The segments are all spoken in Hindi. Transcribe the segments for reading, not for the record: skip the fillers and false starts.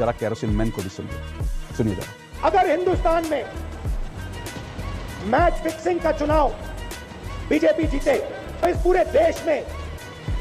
जरा केरोसिन मैन को भी सुनिए जरा। अगर हिंदुस्तान में मैच फिक्सिंग का चुनाव बीजेपी जीते तो इस पूरे देश में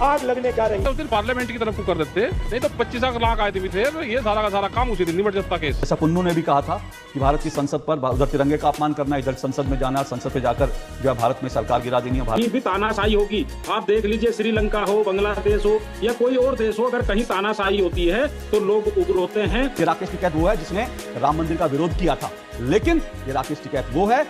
आग लगने जा रही है। उस दिन पार्लियामेंट की तरफ को कर देते, नहीं तो 25 लाख आए थे, तो ये सारा का सारा काम उसी दिन निपट जाता केस। ऐसा पुन्नू ने भी कहा था कि भारत की संसद पर उधर तिरंगे का अपमान करना, इधर संसद में जाना, संसद पे जाकर जो है भारत में सरकार गिरा देनी है। भारत भी तानाशाही होगी। आप देख लीजिए, श्रीलंका हो, बांग्लादेश हो या कोई और देश हो, अगर कहीं तानाशाही होती है तो लोग उग्र होते हैं। ये राकेश टिकैत वो है जिसने राम मंदिर का विरोध किया था, लेकिन ये राकेश टिकैत वो है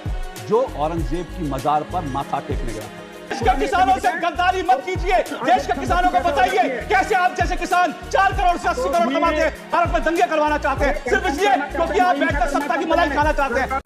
जो औरंगजेब की मजार पर माथा टेकने गया। देश के किसानों से गद्दारी मत कीजिए। देश के किसानों को बताइए कैसे आप जैसे किसान 4 करोड़ से 80 करोड़ कमाते हैं, भारत में दंगे करवाना चाहते हैं सिर्फ इसलिए क्योंकि आप बैठकर सत्ता की मलाई खाना चाहते हैं।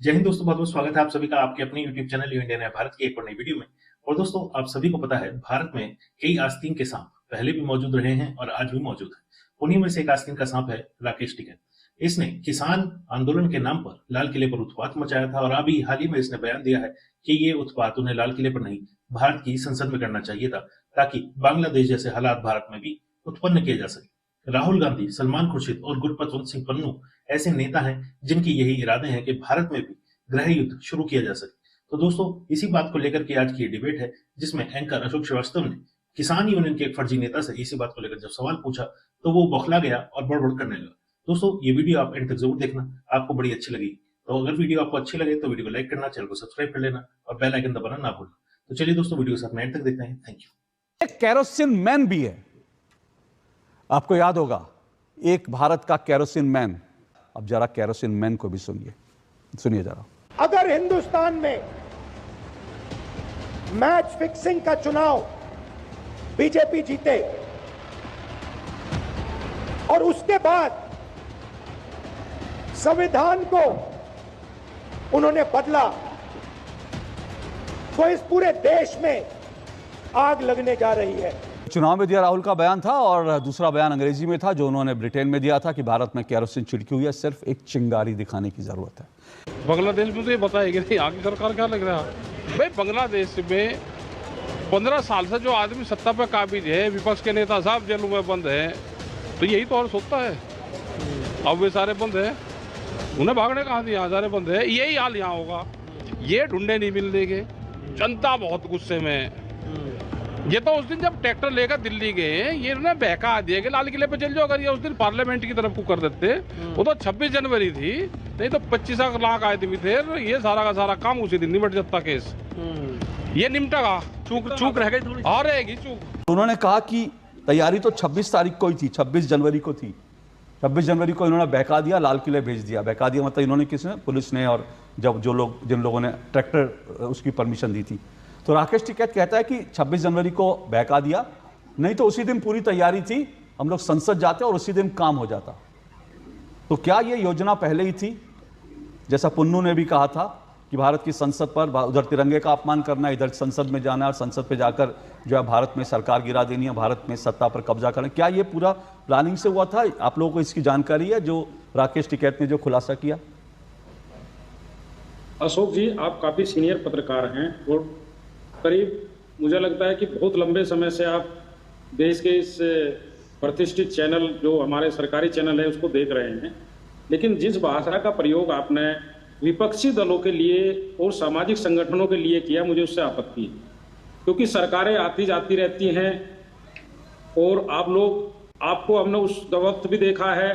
जय हिंद दोस्तों, बहुत बहुत स्वागत है आप सभी का आपके अपने YouTube चैनल इंडिया नया भारत की एक और नई वीडियो में। और दोस्तों, आप सभी को पता है भारत में कई आस्तीन के सांप पहले भी मौजूद रहे हैं और आज भी मौजूद है। उन्हीं में से एक आस्तीन का सांप है राकेश टिकैत। इसने किसान आंदोलन के नाम पर लाल किले पर उत्पात मचाया था और अभी हाल ही में इसने बयान दिया है कि ये उत्पात उन्हें लाल किले पर नहीं भारत की संसद में करना चाहिए था, ताकि बांग्लादेश जैसे हालात भारत में भी उत्पन्न किए जा सके। राहुल गांधी, सलमान खुर्शीद और गुरबचन सिंह पन्नू ऐसे नेता हैं जिनके यही इरादे हैं कि भारत में भी गृह युद्ध शुरू किया जा सके। तो दोस्तों, इसी बात को लेकर के आज की डिबेट है, जिसमें एंकर अशोक श्रीवास्तव ने किसान यूनियन के एक फर्जी नेता से इसी बात को लेकर जब सवाल पूछा तो वो बौखला गया और बड़बड़ करने लगा। दोस्तों, ये वीडियो आप एंड तक जरूर देखना, आपको बड़ी अच्छी लगेगी। तो अगर वीडियो आपको अच्छी लगे तो वीडियो को लाइक करना, चैनल को सब्सक्राइब कर लेना और बेल आइकन दबाना ना भूलना। तो चलिए दोस्तों, वीडियो के साथ एंड तक देखते हैं। Thank you. एक केरोसिन मैन भी है, आपको याद होगा, एक भारत का केरोसिन मैन। अब जरा केरोसिन मैन को भी सुनिए जरा। अगर हिंदुस्तान में मैच फिक्सिंग का चुनाव बीजेपी जीते और उसके बाद संविधान को उन्होंने बदला तो इस पूरे देश में आग लगने जा रही है। चुनाव में दिया राहुल का बयान था और दूसरा बयान अंग्रेजी में था जो उन्होंने ब्रिटेन में दिया था कि भारत में केरोसिन छिड़की हुई है, सिर्फ एक चिंगारी दिखाने की जरूरत है। बांग्लादेश में तो ये बताएगी नहीं, आगे सरकार क्या लग रहा है भाई। बांग्लादेश में 15 साल से जो आदमी सत्ता पर काबिज है, विपक्ष के नेता साहब जेलों में बंद है, तो यही तो और सोचता है। अब वे सारे बंद है, उन्हें भागने कहाँ दिया, सारे बंद है। यही हाल यहाँ होगा, ये ढूंढे नहीं मिल देंगे। जनता बहुत गुस्से में। ये तो उस दिन जब ट्रैक्टर लेकर दिल्ली गए, ये उन्हें बहका दिया कि लाल किले पे चल जाओ। अगर ये उस दिन पार्लियामेंट की तरफ को कर देते, वो तो 26 जनवरी थी, नहीं तो 25 लाख आए थे, ये सारा का सारा काम उसी दिन निपट जाता केस। ये निपटेगा, चूक रह गई, और रहेगी चूक। उन्होंने कहा कि तैयारी तो 26 तारीख को ही थी, 26 जनवरी को थी। 26 जनवरी को इन्होंने बहका दिया, लाल किले भेज दिया। बहका दिया मतलब इन्होंने किसने, पुलिस ने, और जब जिन लोगों ने ट्रैक्टर उसकी परमिशन दी थी। तो राकेश टिकैत कहता है कि 26 जनवरी को बहका दिया, नहीं तो उसी दिन पूरी तैयारी थी, हम लोग संसद जाते और उसी दिन काम हो जाता। तो क्या ये योजना पहले ही थी? जैसा पुन्नू ने भी कहा था कि भारत की संसद पर उधर तिरंगे का अपमान करना, इधर संसद में जाना और संसद पे जाकर जो है भारत में सरकार गिरा देनी है, भारत में सत्ता पर कब्जा करना। क्या ये पूरा प्लानिंग से हुआ था? आप लोगों को इसकी जानकारी है जो राकेश टिकैत ने जो खुलासा किया? अशोक जी, आप काफी सीनियर पत्रकार हैं और करीब मुझे लगता है कि बहुत लंबे समय से आप देश के इस प्रतिष्ठित चैनल, जो हमारे सरकारी चैनल है, उसको देख रहे हैं। लेकिन जिस भाषा का प्रयोग आपने विपक्षी दलों के लिए और सामाजिक संगठनों के लिए किया, मुझे उससे आपत्ति है। क्योंकि सरकारें आती जाती रहती हैं और आपको हमने उस वक्त भी देखा है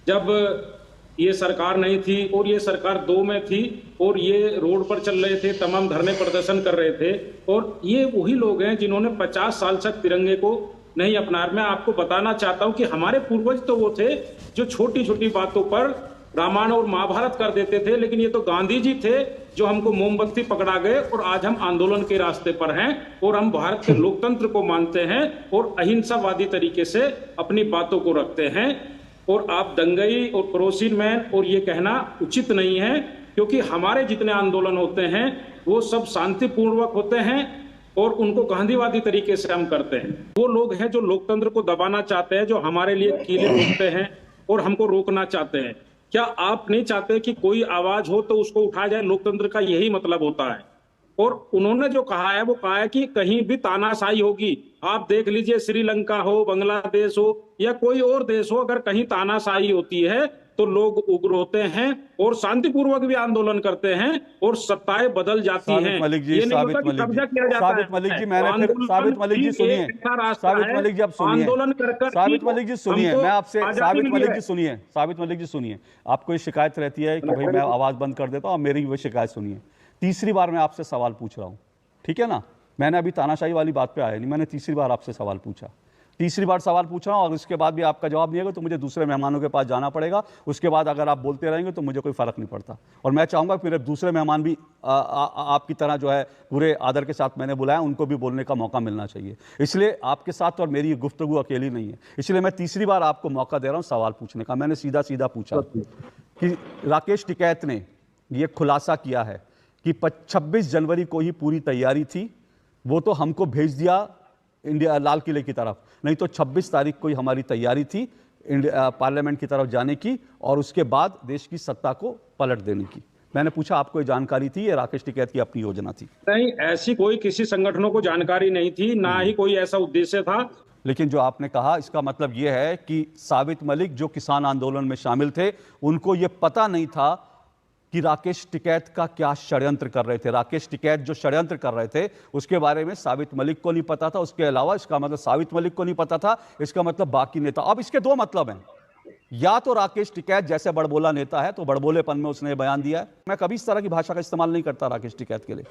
जब ये सरकार नहीं थी और ये सरकार 2 में थी और ये रोड पर चल रहे थे, तमाम धरने प्रदर्शन कर रहे थे। और ये वही लोग हैं जिन्होंने 50 साल तक तिरंगे को नहीं अपनाया। मैं आपको बताना चाहता हूं कि हमारे पूर्वज तो वो थे जो छोटी छोटी बातों पर रामायण और महाभारत कर देते थे, लेकिन ये तो गांधी जी थे जो हमको मोमबत्ती पकड़ा गए और आज हम आंदोलन के रास्ते पर हैं और हम भारत के लोकतंत्र को मानते हैं और अहिंसावादी तरीके से अपनी बातों को रखते हैं। और आप दंगई और केरोसिन मैन और ये कहना उचित नहीं है, क्योंकि हमारे जितने आंदोलन होते हैं वो सब शांतिपूर्वक होते हैं और उनको गांधीवादी तरीके से हम करते हैं। वो लोग हैं जो लोकतंत्र को दबाना चाहते हैं, जो हमारे लिए कीले रोकते हैं और हमको रोकना चाहते हैं। क्या आप नहीं चाहते कि कोई आवाज हो तो उसको उठाया जाए? लोकतंत्र का यही मतलब होता है। और उन्होंने जो कहा है वो कहा है कि कहीं भी तानाशाही होगी। आप देख लीजिए, श्रीलंका हो, बांग्लादेश हो या कोई और देश हो, अगर कहीं तानाशाही होती है तो लोग उग्र होते हैं और शांतिपूर्वक भी आंदोलन करते हैं और सत्ताएं बदल जाती हैं। साबित मलिक जी, ये नहीं साबित होता कि मलिक कब्जा जी, किया जाता साबित है। मलिक जी, मैंने फिर आंदोलन साबित मलिक जी ही सुनिए, एक ऐसा रास्ता साबित है, मलिक जी आप सुनिए, आंदोलन कर साबित मलिक जी सुनिए, हमको मैं आपसे आजादी साबित मिली मलिक है। जी सुनिए, साबित मलिक जी सुनिए, आपको ये शिकायत रहती है कि भाई मैं आवाज बंद कर देता हूँ, मेरी वो शिकायत सुनिए। तीसरी बार मैं आपसे सवाल पूछ रहा हूँ, ठीक है ना? मैंने अभी तानाशाही वाली बात पे आया नहीं, मैंने तीसरी बार आपसे सवाल पूछा, तीसरी बार सवाल पूछ रहा हूं और उसके बाद भी आपका जवाब नहीं आएगा तो मुझे दूसरे मेहमानों के पास जाना पड़ेगा। उसके बाद अगर आप बोलते रहेंगे तो मुझे कोई फर्क नहीं पड़ता। और मैं चाहूंगा फिर दूसरे मेहमान भी आपकी तरह जो है पूरे आदर के साथ मैंने बुलाया, उनको भी बोलने का मौका मिलना चाहिए। इसलिए आपके साथ और मेरी गुफ्तगू अकेली नहीं है, इसलिए मैं तीसरी बार आपको मौका दे रहा हूं सवाल पूछने का। मैंने सीधा सीधा पूछा कि राकेश टिकैत ने यह खुलासा किया है कि 26 जनवरी को ही पूरी तैयारी थी, वो तो हमको भेज दिया इंडिया लाल किले की तरफ, नहीं तो 26 तारीख को ही हमारी तैयारी थी पार्लियामेंट की तरफ जाने की और उसके बाद देश की सत्ता को पलट देने की। मैंने पूछा आपको ये जानकारी थी, ये राकेश टिकैत की अपनी योजना थी? नहीं, ऐसी कोई किसी संगठनों को जानकारी नहीं थी, ना ही कोई ऐसा उद्देश्य था। लेकिन जो आपने कहा इसका मतलब यह है कि साबित मलिक जो किसान आंदोलन में शामिल थे उनको यह पता नहीं था कि राकेश टिकैत का क्या षड्यंत्र कर रहे थे। राकेश टिकैत जो षड्यंत्र कर रहे थे उसके बारे में साबित मलिक को नहीं पता था। उसके अलावा इसका मतलब साबित मलिक को नहीं पता था, इसका मतलब बाकी नेता। अब इसके दो मतलब हैं, या तो राकेश टिकैत जैसे बड़बोला नेता है तो बड़बोलेपन में उसने बयान दिया है। मैं कभी इस तरह की भाषा का इस्तेमाल नहीं करता राकेश टिकैत के लिए,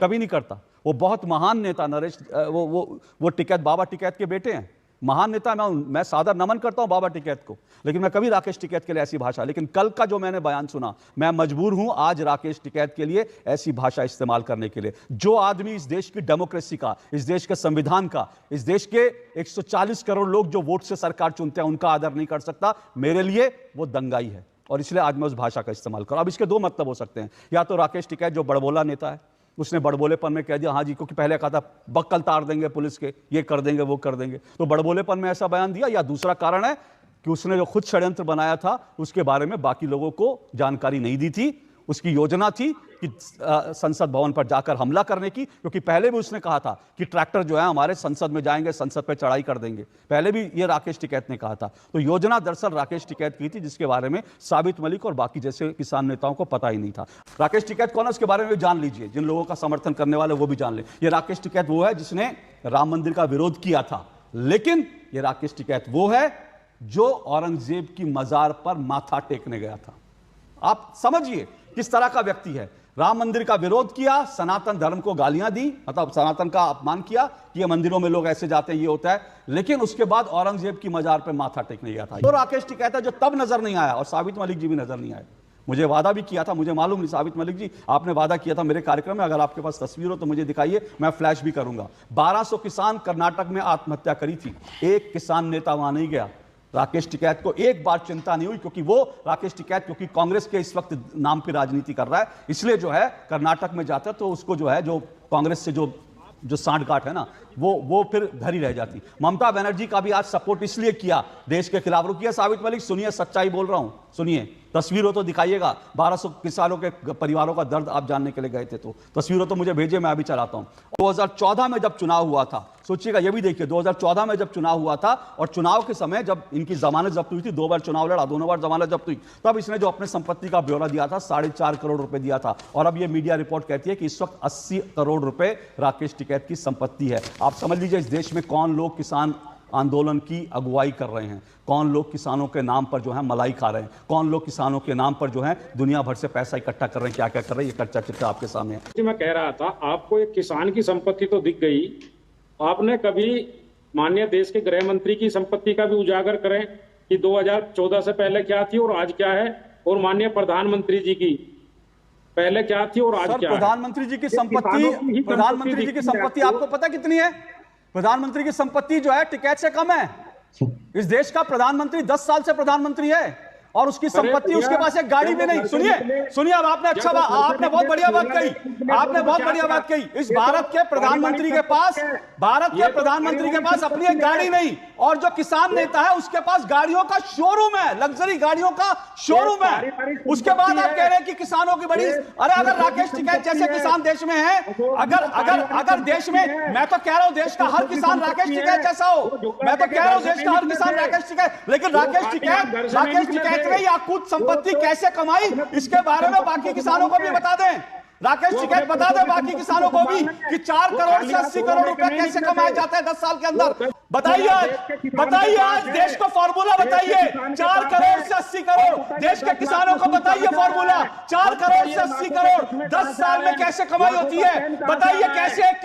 कभी नहीं करता। वो बहुत महान नेता नरेश, वो टिकैत, बाबा टिकैत के बेटे हैं, महान नेता। मैं सादर नमन करता हूं बाबा टिकैत को, लेकिन मैं कभी राकेश टिकैत के लिए ऐसी भाषा, लेकिन कल का जो मैंने बयान सुना, मैं मजबूर हूं आज राकेश टिकैत के लिए ऐसी भाषा इस्तेमाल करने के लिए। जो आदमी इस देश की डेमोक्रेसी का, इस देश के संविधान का, इस देश के 140 करोड़ लोग जो वोट से सरकार चुनते हैं उनका आदर नहीं कर सकता, मेरे लिए वो दंगाई है और इसलिए आज मैं उस भाषा का इस्तेमाल करूं। अब इसके दो मतलब हो सकते हैं, या तो राकेश टिकैत जो बड़बोला नेता है उसने बड़बोलेपन में कह दिया हाँ जी, क्योंकि पहले कहा था बक्कल तार देंगे पुलिस के, ये कर देंगे वो कर देंगे, तो बड़बोलेपन में ऐसा बयान दिया। या दूसरा कारण है कि उसने जो खुद षड्यंत्र बनाया था उसके बारे में बाकी लोगों को जानकारी नहीं दी थी। उसकी योजना थी कि संसद भवन पर जाकर हमला करने की, क्योंकि पहले भी उसने कहा था कि ट्रैक्टर जो है हमारे संसद में जाएंगे, संसद पर चढ़ाई कर देंगे, पहले भी ये राकेश टिकैत ने कहा था। तो योजना दरअसल राकेश टिकैत की थी जिसके बारे में साबित मलिक और बाकी जैसे किसान नेताओं को पता ही नहीं था। राकेश टिकैत कौन है उसके बारे में भी जान लीजिए, जिन लोगों का समर्थन करने वाले वो भी जान ले। ये राकेश टिकैत वो है जिसने राम मंदिर का विरोध किया था, लेकिन ये राकेश टिकैत वो है जो औरंगजेब की मजार पर माथा टेकने गया था। आप समझिए किस तरह का व्यक्ति है। राम मंदिर का विरोध किया, सनातन धर्म को गालियां दी, मतलब सनातन का अपमान किया कि ये मंदिरों में लोग ऐसे जाते हैं, ये होता है, लेकिन उसके बाद औरंगजेब की मजार पे माथा टेकने गया था। तो राकेश टिकैत है जो तब नजर नहीं आया और साबित मलिक जी भी नजर नहीं आए। मुझे वादा भी किया था, मुझे मालूम नहीं साबित मलिक जी आपने वादा किया था मेरे कार्यक्रम में, अगर आपके पास तस्वीर हो तो मुझे दिखाइए, मैं फ्लैश भी करूंगा। 1200 किसान कर्नाटक में आत्महत्या करी थी, एक किसान नेता वहां नहीं गया। राकेश टिकैत को एक बार चिंता नहीं हुई, क्योंकि वो राकेश टिकैत क्योंकि कांग्रेस के इस वक्त नाम पे राजनीति कर रहा है, इसलिए जो है कर्नाटक में जाता है तो उसको जो है जो कांग्रेस से जो सांठगांठ है ना वो फिर घर ही रह जाती। ममता बनर्जी का भी आज सपोर्ट इसलिए किया, देश के खिलाफ रुकिए। साबित मलिक सुनिए, सच्चाई बोल रहा हूं, सुनिए, तस्वीर हो तो दिखाइएगा। 1200 किसानों के परिवारों का दर्द आप जानने के लिए गए थे तो तस्वीर हो तो मुझे भेजिए, मैं अभी चलाता हूं। 2014 में जब चुनाव हुआ था, सोचिएगा, ये भी देखिए, 2014 में जब चुनाव हुआ था और चुनाव के समय जब इनकी जमानत जब्त हुई थी, 2 बार चुनाव लड़ा, दोनों बार जमानत जब्त हुई, तब इसने जो अपने संपत्ति का ब्यौरा दिया था 4.5 करोड़ रुपए दिया था। और अब ये मीडिया रिपोर्ट कहती है कि इस वक्त 80 करोड़ रुपए राकेश टिकैत की संपत्ति है। आप समझ लीजिए इस देश में कौन लोग किसान आंदोलन की अगुवाई कर रहे हैं, कौन लोग किसानों के नाम पर जो है मलाई खा रहे हैं, कौन लोग किसानों के नाम पर जो है दुनिया भर से पैसा इकट्ठा कर रहे हैं, क्या क्या कर रहे हैं, ये कच्चा चिट्ठा आपके सामने है। मैं कह रहा था आपको एक किसान की संपत्ति तो दिख गई, आपने कभी माननीय देश के गृह मंत्री की संपत्ति का भी उजागर करें कि 2014 से पहले क्या थी और आज क्या है, और माननीय प्रधानमंत्री जी की पहले क्या थी और आज क्या है। प्रधानमंत्री जी की संपत्ति आपको पता कितनी है? प्रधानमंत्री की संपत्ति जो है टिकैत से कम है। इस देश का प्रधानमंत्री 10 साल से प्रधानमंत्री है और उसकी संपत्ति, उसके पास एक गाड़ी भी नहीं। सुनिए, अब आपने आपने बहुत बढ़िया बात कही, आपने बहुत बढ़िया बात कही। इस भारत के प्रधानमंत्री के पास अपनी एक गाड़ी नहीं, और जो किसान नेता है उसके पास गाड़ियों का शोरूम है, लग्जरी गाड़ियों का शोरूम है। उसके बाद आप कह रहे हैं कि किसानों की बड़ी, अरे अगर राकेश टिकैत जैसे किसान देश में है, अगर देश में, मैं तो कह रहा हूं देश का हर किसान राकेश टिकैत जैसा हो, मैं तो कह रहा हूं देश का हर किसान राकेश टिकैत, लेकिन राकेश टिकैत ने याकूत संपत्ति कैसे कमाई इसके बारे में बाकी किसानों को भी बता दें। राकेश टिकैत बता दे बाकी किसानों को भी कि 4 करोड़ से 80 करोड़ रुपए कैसे कमाए जाते हैं 10 साल के अंदर। बताइए आज देश को फॉर्मूला बताइए, 4 करोड़ से 80 करोड़ देश के किसानों को बताइए फॉर्मूला, 4 करोड़ से 80 करोड़ 10 साल में कैसे कमाई होती है। बताइए कैसे एक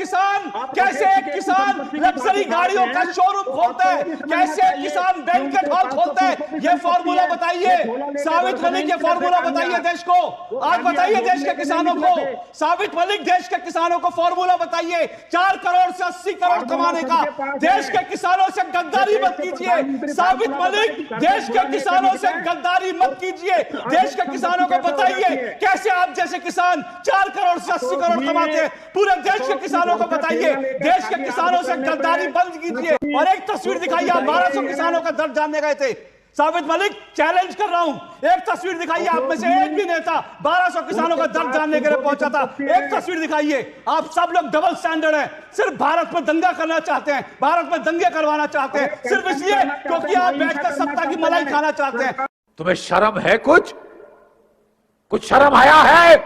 किसान लग्जरी गाड़ियों का शोरूम खोलता है, कैसे एक किसान बैंकेट हॉल खोलता है, यह फॉर्मूला बताइए। साबित मलिक ये फॉर्मूला बताइए देश को, आज बताइए देश के किसानों को, साबित मलिक देश के किसानों को फॉर्मूला बताइए 4 करोड़ से 80 करोड़ कमाने का। देश के किसानों से गद्दारी मत कीजिए साबित मलिक, देश के किसानों से गद्दारी मत कीजिए। देश के किसानों को बताइए कैसे आप जैसे किसान 4 करोड़ से 80 करोड़ कमाते हैं, पूरे देश के किसानों को बताइए। देश के किसानों से गद्दारी बंद कीजिए और एक तस्वीर दिखाइए, आप 1200 किसानों का दर्द जानने गए थे। साबित मलिक चैलेंज कर रहा हूं, एक तस्वीर दिखाइए, आप में से एक भी नेता 1200 किसानों का दर्द जानने के लिए पहुंचा था, एक तस्वीर दिखाइए। आप सब लोग डबल स्टैंडर्ड हैं, सिर्फ भारत में दंगा करना चाहते हैं, भारत में दंगे करवाना चाहते हैं, सिर्फ इसलिए क्योंकि आप बैठकर सत्ता की मलाई खाना चाहते हैं। तुम्हें शर्म है? कुछ शर्म आया है?